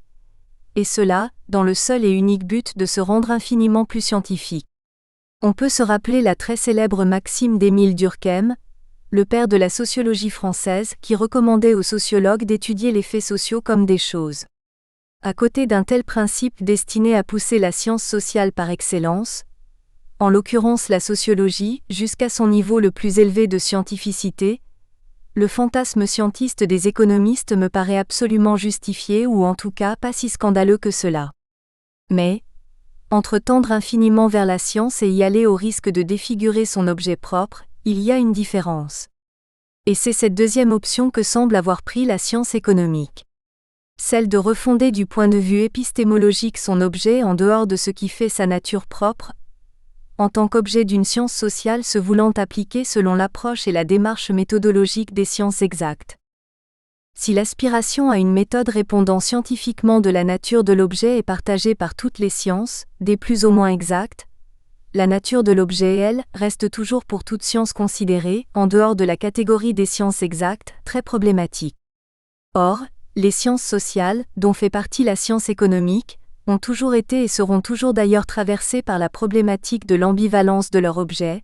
Et cela, dans le seul et unique but de se rendre infiniment plus scientifique. On peut se rappeler la très célèbre maxime d'Émile Durkheim, le père de la sociologie française, qui recommandait aux sociologues d'étudier les faits sociaux comme des choses. À côté d'un tel principe destiné à pousser la science sociale par excellence, en l'occurrence la sociologie, jusqu'à son niveau le plus élevé de scientificité, le fantasme scientiste des économistes me paraît absolument justifié ou en tout cas pas si scandaleux que cela. Mais, entre tendre infiniment vers la science et y aller au risque de défigurer son objet propre, il y a une différence. Et c'est cette deuxième option que semble avoir pris la science économique. Celle de refonder du point de vue épistémologique son objet en dehors de ce qui fait sa nature propre, en tant qu'objet d'une science sociale se voulant appliquer selon l'approche et la démarche méthodologique des sciences exactes. Si l'aspiration à une méthode répondant scientifiquement de la nature de l'objet est partagée par toutes les sciences, des plus ou moins exactes, la nature de l'objet, elle, reste toujours pour toute science considérée, en dehors de la catégorie des sciences exactes, très problématique. Or, les sciences sociales, dont fait partie la science économique, ont toujours été et seront toujours d'ailleurs traversées par la problématique de l'ambivalence de leur objet,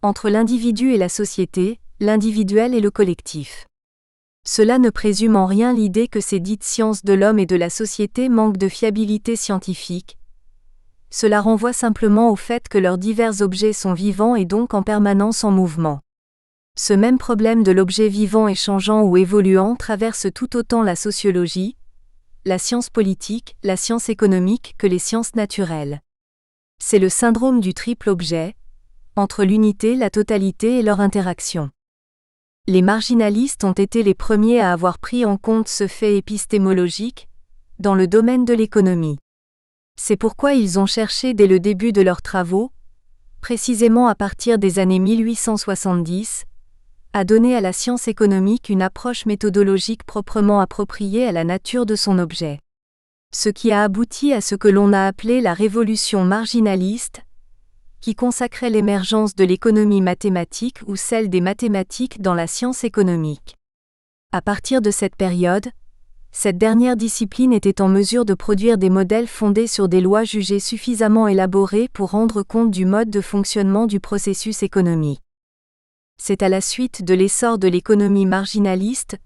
entre l'individu et la société, l'individuel et le collectif. Cela ne présume en rien l'idée que ces dites sciences de l'homme et de la société manquent de fiabilité scientifique. Cela renvoie simplement au fait que leurs divers objets sont vivants et donc en permanence en mouvement. Ce même problème de l'objet vivant et changeant ou évoluant traverse tout autant la sociologie, la science politique, la science économique que les sciences naturelles. C'est le syndrome du triple objet, entre l'unité, la totalité et leur interaction. Les marginalistes ont été les premiers à avoir pris en compte ce fait épistémologique, dans le domaine de l'économie. C'est pourquoi ils ont cherché dès le début de leurs travaux, précisément à partir des années 1870, à donner à la science économique une approche méthodologique proprement appropriée à la nature de son objet. Ce qui a abouti à ce que l'on a appelé la révolution marginaliste, qui consacrait l'émergence de l'économie mathématique ou celle des mathématiques dans la science économique. À partir de cette période, cette dernière discipline était en mesure de produire des modèles fondés sur des lois jugées suffisamment élaborées pour rendre compte du mode de fonctionnement du processus économique. C'est à la suite de l'essor de l'économie marginaliste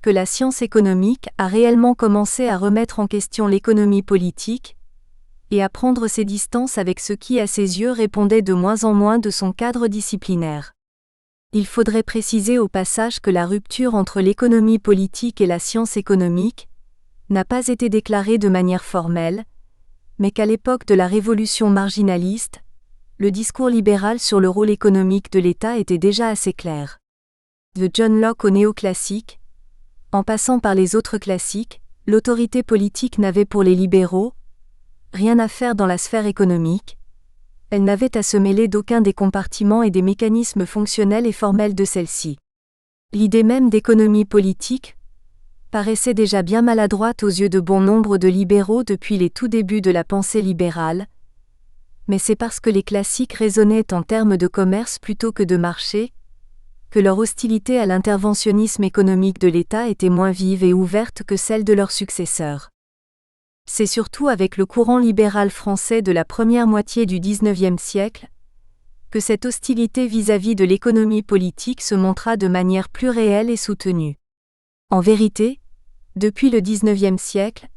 que la science économique a réellement commencé à remettre en question l'économie politique et à prendre ses distances avec ce qui, à ses yeux, répondait de moins en moins de son cadre disciplinaire. Il faudrait préciser au passage que la rupture entre l'économie politique et la science économique n'a pas été déclarée de manière formelle, mais qu'à l'époque de la révolution marginaliste, le discours libéral sur le rôle économique de l'État était déjà assez clair. De John Locke au néoclassique, en passant par les autres classiques, l'autorité politique n'avait pour les libéraux rien à faire dans la sphère économique. Elle n'avait à se mêler d'aucun des compartiments et des mécanismes fonctionnels et formels de celle-ci. L'idée même d'économie politique paraissait déjà bien maladroite aux yeux de bon nombre de libéraux depuis les tout débuts de la pensée libérale, mais c'est parce que les classiques raisonnaient en termes de commerce plutôt que de marché, que leur hostilité à l'interventionnisme économique de l'État était moins vive et ouverte que celle de leurs successeurs. C'est surtout avec le courant libéral français de la première moitié du XIXe siècle que cette hostilité vis-à-vis de l'économie politique se montra de manière plus réelle et soutenue. En vérité, depuis le XIXe siècle,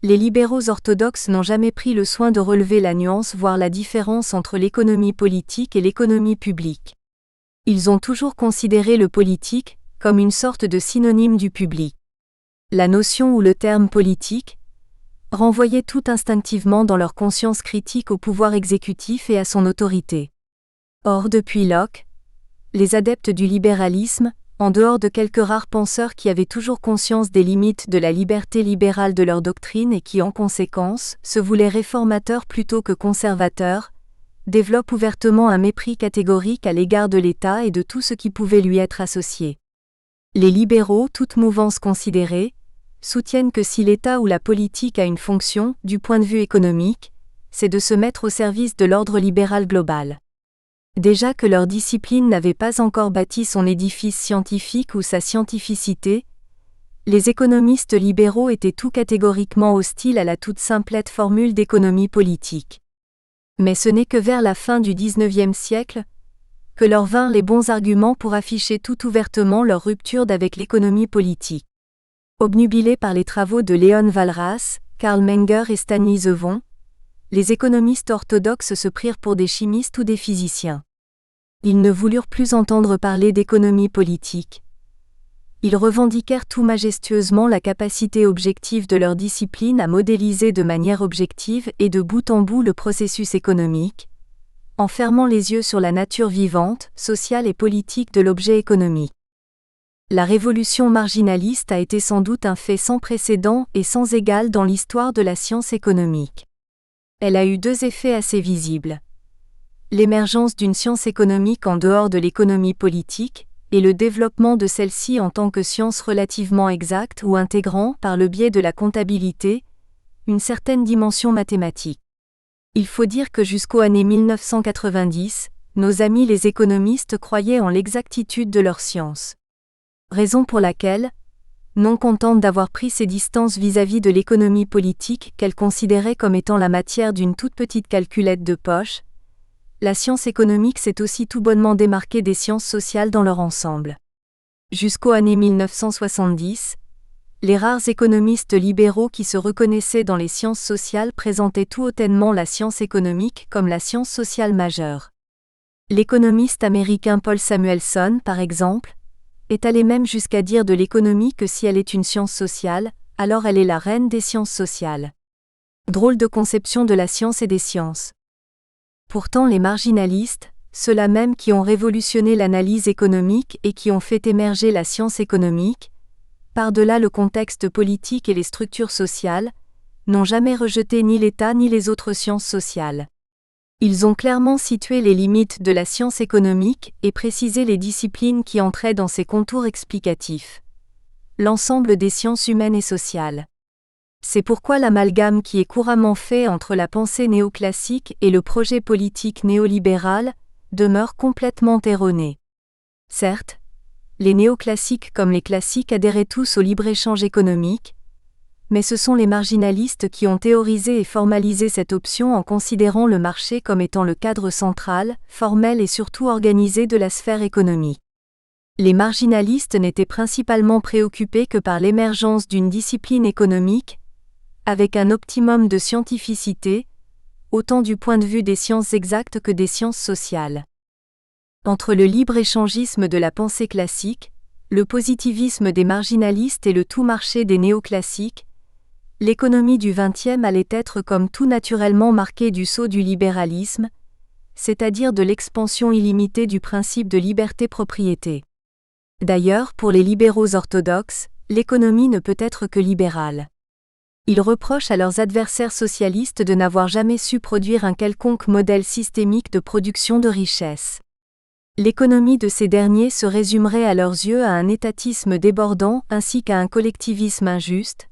les libéraux orthodoxes n'ont jamais pris le soin de relever la nuance voire la différence entre l'économie politique et l'économie publique. Ils ont toujours considéré le politique comme une sorte de synonyme du public. La notion ou le terme politique renvoyait tout instinctivement dans leur conscience critique au pouvoir exécutif et à son autorité. Or, depuis Locke, les adeptes du libéralisme, en dehors de quelques rares penseurs qui avaient toujours conscience des limites de la liberté libérale de leur doctrine et qui, en conséquence, se voulaient réformateurs plutôt que conservateurs, développent ouvertement un mépris catégorique à l'égard de l'État et de tout ce qui pouvait lui être associé. Les libéraux, toutes mouvances considérées, soutiennent que si l'État ou la politique a une fonction, du point de vue économique, c'est de se mettre au service de l'ordre libéral global. Déjà que leur discipline n'avait pas encore bâti son édifice scientifique ou sa scientificité, les économistes libéraux étaient tout catégoriquement hostiles à la toute simplette formule d'économie politique. Mais ce n'est que vers la fin du XIXe siècle que leur vinrent les bons arguments pour afficher tout ouvertement leur rupture d'avec l'économie politique. Obnubilés par les travaux de Léon Walras, Karl Menger et Stanley Zevon, les économistes orthodoxes se prirent pour des chimistes ou des physiciens. Ils ne voulurent plus entendre parler d'économie politique. Ils revendiquèrent tout majestueusement la capacité objective de leur discipline à modéliser de manière objective et de bout en bout le processus économique, en fermant les yeux sur la nature vivante, sociale et politique de l'objet économique. La révolution marginaliste a été sans doute un fait sans précédent et sans égal dans l'histoire de la science économique. Elle a eu deux effets assez visibles. L'émergence d'une science économique en dehors de l'économie politique, et le développement de celle-ci en tant que science relativement exacte ou intégrant, par le biais de la comptabilité, une certaine dimension mathématique. Il faut dire que jusqu'aux années 1990, nos amis les économistes croyaient en l'exactitude de leur science. Raison pour laquelle, non contente d'avoir pris ses distances vis-à-vis de l'économie politique qu'elle considérait comme étant la matière d'une toute petite calculette de poche, la science économique s'est aussi tout bonnement démarquée des sciences sociales dans leur ensemble. Jusqu'aux années 1970, les rares économistes libéraux qui se reconnaissaient dans les sciences sociales présentaient tout hautement la science économique comme la science sociale majeure. L'économiste américain Paul Samuelson, par exemple, est allé même jusqu'à dire de l'économie que si elle est une science sociale, alors elle est la reine des sciences sociales. Drôle de conception de la science et des sciences. Pourtant les marginalistes, ceux-là même qui ont révolutionné l'analyse économique et qui ont fait émerger la science économique, par-delà le contexte politique et les structures sociales, n'ont jamais rejeté ni l'État ni les autres sciences sociales. Ils ont clairement situé les limites de la science économique et précisé les disciplines qui entraient dans ses contours explicatifs. L'ensemble des sciences humaines et sociales. C'est pourquoi l'amalgame qui est couramment fait entre la pensée néoclassique et le projet politique néolibéral demeure complètement erroné. Certes, les néoclassiques comme les classiques adhéraient tous au libre-échange économique, mais ce sont les marginalistes qui ont théorisé et formalisé cette option en considérant le marché comme étant le cadre central, formel et surtout organisé de la sphère économique. Les marginalistes n'étaient principalement préoccupés que par l'émergence d'une discipline économique, avec un optimum de scientificité, autant du point de vue des sciences exactes que des sciences sociales. Entre le libre-échangisme de la pensée classique, le positivisme des marginalistes et le tout-marché des néoclassiques, l'économie du XXe allait être comme tout naturellement marquée du sceau du libéralisme, c'est-à-dire de l'expansion illimitée du principe de liberté-propriété. D'ailleurs, pour les libéraux orthodoxes, l'économie ne peut être que libérale. Ils reprochent à leurs adversaires socialistes de n'avoir jamais su produire un quelconque modèle systémique de production de richesse. L'économie de ces derniers se résumerait à leurs yeux à un étatisme débordant ainsi qu'à un collectivisme injuste,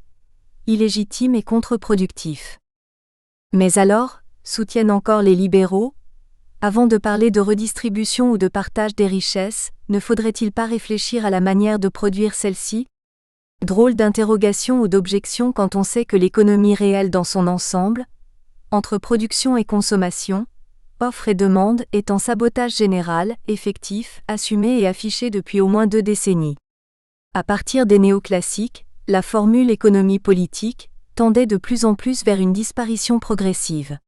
illégitime et contre-productif. Mais alors, soutiennent encore les libéraux, avant de parler de redistribution ou de partage des richesses, ne faudrait-il pas réfléchir à la manière de produire celles-ci ? Drôle d'interrogation ou d'objection quand on sait que l'économie réelle dans son ensemble, entre production et consommation, offre et demande, est en sabotage général, effectif, assumé et affiché depuis au moins 2 décennies. À partir des néoclassiques, la formule économie politique tendait de plus en plus vers une disparition progressive.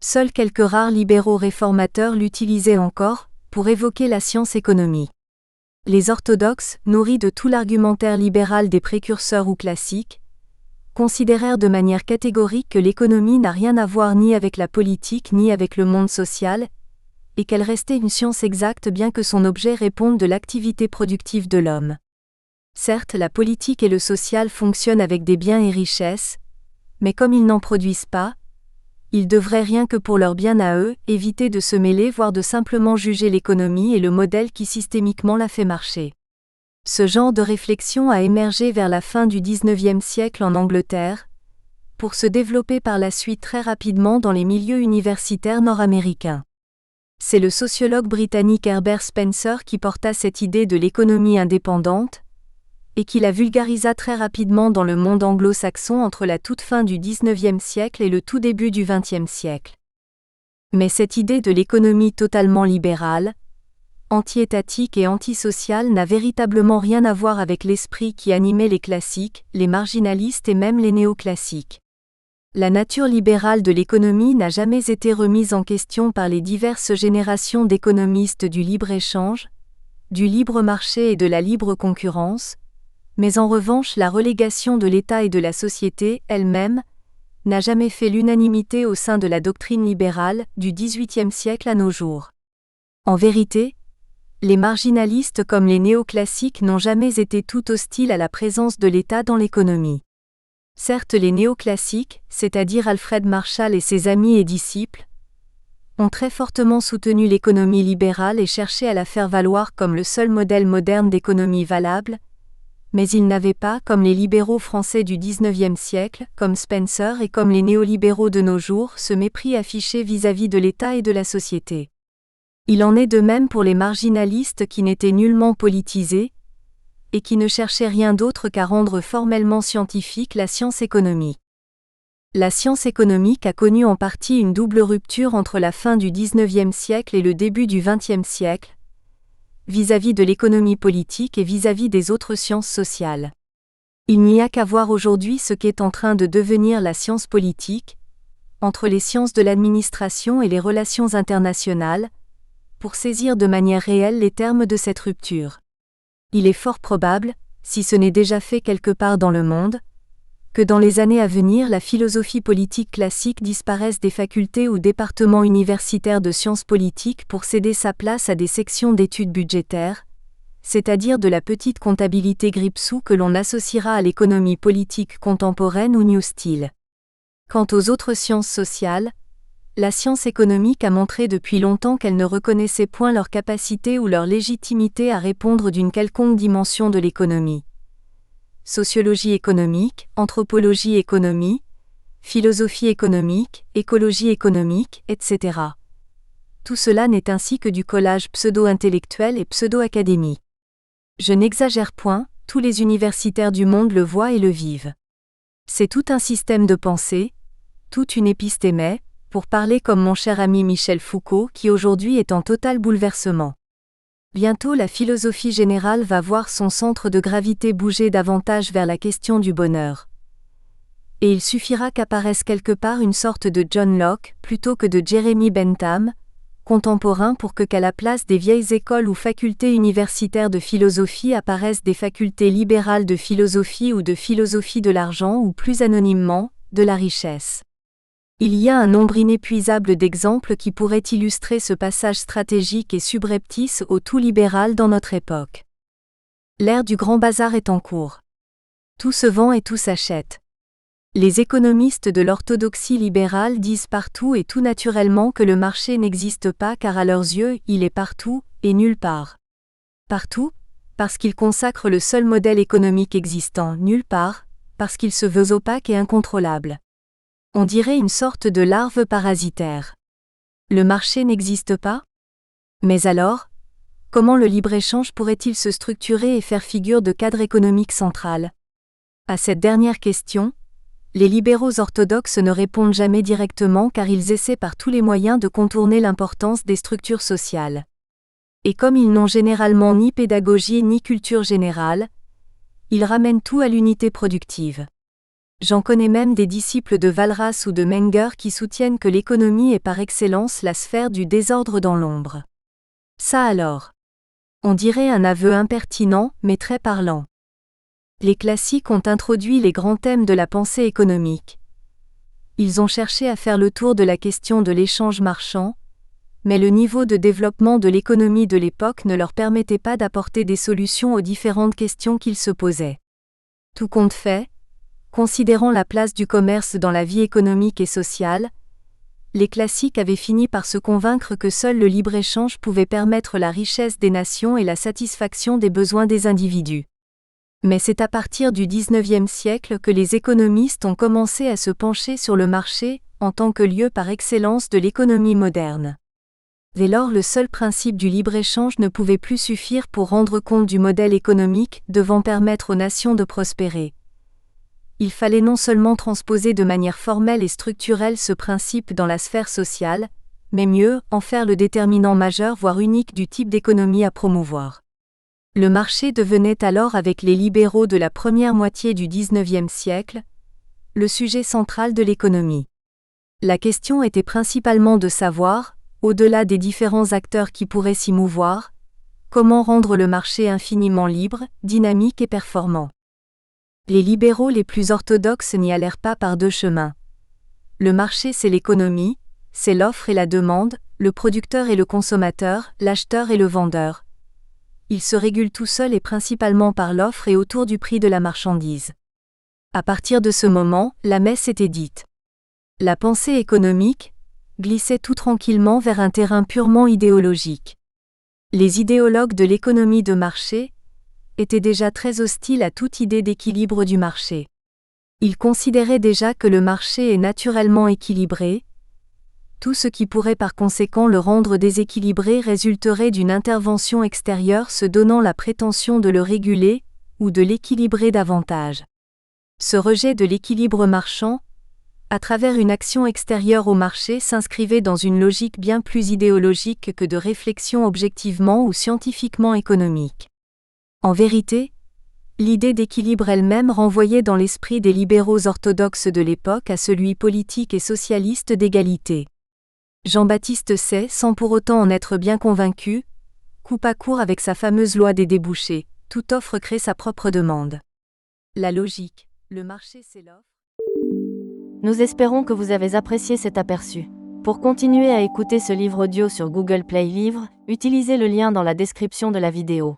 Seuls quelques rares libéraux réformateurs l'utilisaient encore, pour évoquer la science économie. Les orthodoxes, nourris de tout l'argumentaire libéral des précurseurs ou classiques, considérèrent de manière catégorique que l'économie n'a rien à voir ni avec la politique ni avec le monde social, et qu'elle restait une science exacte bien que son objet réponde de l'activité productive de l'homme. Certes, la politique et le social fonctionnent avec des biens et richesses, mais comme ils n'en produisent pas, ils devraient rien que pour leur bien à eux, éviter de se mêler voire de simplement juger l'économie et le modèle qui systémiquement la fait marcher. Ce genre de réflexion a émergé vers la fin du XIXe siècle en Angleterre, pour se développer par la suite très rapidement dans les milieux universitaires nord-américains. C'est le sociologue britannique Herbert Spencer qui porta cette idée de l'économie indépendante, et qui la vulgarisa très rapidement dans le monde anglo-saxon entre la toute fin du XIXe siècle et le tout début du XXe siècle. Mais cette idée de l'économie totalement libérale, anti-étatique et antisociale n'a véritablement rien à voir avec l'esprit qui animait les classiques, les marginalistes et même les néoclassiques. La nature libérale de l'économie n'a jamais été remise en question par les diverses générations d'économistes du libre-échange, du libre marché et de la libre concurrence, mais en revanche la relégation de l'État et de la société elle-même n'a jamais fait l'unanimité au sein de la doctrine libérale du XVIIIe siècle à nos jours. En vérité, les marginalistes comme les néoclassiques n'ont jamais été tout hostiles à la présence de l'État dans l'économie. Certes, les néoclassiques, c'est-à-dire Alfred Marshall et ses amis et disciples, ont très fortement soutenu l'économie libérale et cherché à la faire valoir comme le seul modèle moderne d'économie valable, mais ils n'avaient pas, comme les libéraux français du XIXe siècle, comme Spencer et comme les néolibéraux de nos jours, ce mépris affiché vis-à-vis de l'État et de la société. Il en est de même pour les marginalistes qui n'étaient nullement politisés, et qui ne cherchaient rien d'autre qu'à rendre formellement scientifique la science économique. La science économique a connu en partie une double rupture entre la fin du XIXe siècle et le début du XXe siècle, vis-à-vis de l'économie politique et vis-à-vis des autres sciences sociales. Il n'y a qu'à voir aujourd'hui ce qu'est en train de devenir la science politique, entre les sciences de l'administration et les relations internationales, pour saisir de manière réelle les termes de cette rupture. Il est fort probable, si ce n'est déjà fait quelque part dans le monde, que dans les années à venir la philosophie politique classique disparaisse des facultés ou départements universitaires de sciences politiques pour céder sa place à des sections d'études budgétaires, c'est-à-dire de la petite comptabilité grippe-sous que l'on associera à l'économie politique contemporaine ou New Style. Quant aux autres sciences sociales, la science économique a montré depuis longtemps qu'elle ne reconnaissait point leur capacité ou leur légitimité à répondre d'une quelconque dimension de l'économie. Sociologie économique, anthropologie économie, philosophie économique, écologie économique, etc. Tout cela n'est ainsi que du collage pseudo-intellectuel et pseudo-académique. Je n'exagère point, tous les universitaires du monde le voient et le vivent. C'est tout un système de pensée, toute une épistémée, pour parler comme mon cher ami Michel Foucault qui aujourd'hui est en total bouleversement. Bientôt la philosophie générale va voir son centre de gravité bouger davantage vers la question du bonheur. Et il suffira qu'apparaisse quelque part une sorte de John Locke plutôt que de Jeremy Bentham, contemporain pour que qu'à la place des vieilles écoles ou facultés universitaires de philosophie apparaissent des facultés libérales de philosophie ou de philosophie de l'argent ou plus anonymement, de la richesse. Il y a un nombre inépuisable d'exemples qui pourraient illustrer ce passage stratégique et subreptice au tout libéral dans notre époque. L'ère du grand bazar est en cours. Tout se vend et tout s'achète. Les économistes de l'orthodoxie libérale disent partout et tout naturellement que le marché n'existe pas car à leurs yeux, il est partout, et nulle part. Partout, parce qu'il consacre le seul modèle économique existant, nulle part, parce qu'il se veut opaque et incontrôlable. On dirait une sorte de larve parasitaire. Le marché n'existe pas ? Mais alors, comment le libre-échange pourrait-il se structurer et faire figure de cadre économique central ? À cette dernière question, les libéraux orthodoxes ne répondent jamais directement car ils essaient par tous les moyens de contourner l'importance des structures sociales. Et comme ils n'ont généralement ni pédagogie ni culture générale, ils ramènent tout à l'unité productive. J'en connais même des disciples de Walras ou de Menger qui soutiennent que l'économie est par excellence la sphère du désordre dans l'ombre. Ça alors. On dirait un aveu impertinent, mais très parlant. Les classiques ont introduit les grands thèmes de la pensée économique. Ils ont cherché à faire le tour de la question de l'échange marchand, mais le niveau de développement de l'économie de l'époque ne leur permettait pas d'apporter des solutions aux différentes questions qu'ils se posaient. Tout compte fait, considérant la place du commerce dans la vie économique et sociale, les classiques avaient fini par se convaincre que seul le libre-échange pouvait permettre la richesse des nations et la satisfaction des besoins des individus. Mais c'est à partir du XIXe siècle que les économistes ont commencé à se pencher sur le marché, en tant que lieu par excellence de l'économie moderne. Dès lors le seul principe du libre-échange ne pouvait plus suffire pour rendre compte du modèle économique devant permettre aux nations de prospérer. Il fallait non seulement transposer de manière formelle et structurelle ce principe dans la sphère sociale, mais mieux, en faire le déterminant majeur voire unique du type d'économie à promouvoir. Le marché devenait alors avec les libéraux de la première moitié du XIXe siècle, le sujet central de l'économie. La question était principalement de savoir, au-delà des différents acteurs qui pourraient s'y mouvoir, comment rendre le marché infiniment libre, dynamique et performant. Les libéraux les plus orthodoxes n'y allèrent pas par deux chemins. Le marché c'est l'économie, c'est l'offre et la demande, le producteur et le consommateur, l'acheteur et le vendeur. Il se régule tout seul et principalement par l'offre et autour du prix de la marchandise. À partir de ce moment, la messe était dite. La pensée économique glissait tout tranquillement vers un terrain purement idéologique. Les idéologues de l'économie de marché étaient déjà très hostiles à toute idée d'équilibre du marché. Ils considéraient déjà que le marché est naturellement équilibré. Tout ce qui pourrait par conséquent le rendre déséquilibré résulterait d'une intervention extérieure se donnant la prétention de le réguler, ou de l'équilibrer davantage. Ce rejet de l'équilibre marchand, à travers une action extérieure au marché s'inscrivait dans une logique bien plus idéologique que de réflexion objectivement ou scientifiquement économique. En vérité, l'idée d'équilibre elle-même renvoyait dans l'esprit des libéraux orthodoxes de l'époque à celui politique et socialiste d'égalité. Jean-Baptiste Say, sans pour autant en être bien convaincu, coupa court avec sa fameuse loi des débouchés, toute offre crée sa propre demande. La logique, le marché c'est l'offre. Nous espérons que vous avez apprécié cet aperçu. Pour continuer à écouter ce livre audio sur Google Play Livres, utilisez le lien dans la description de la vidéo.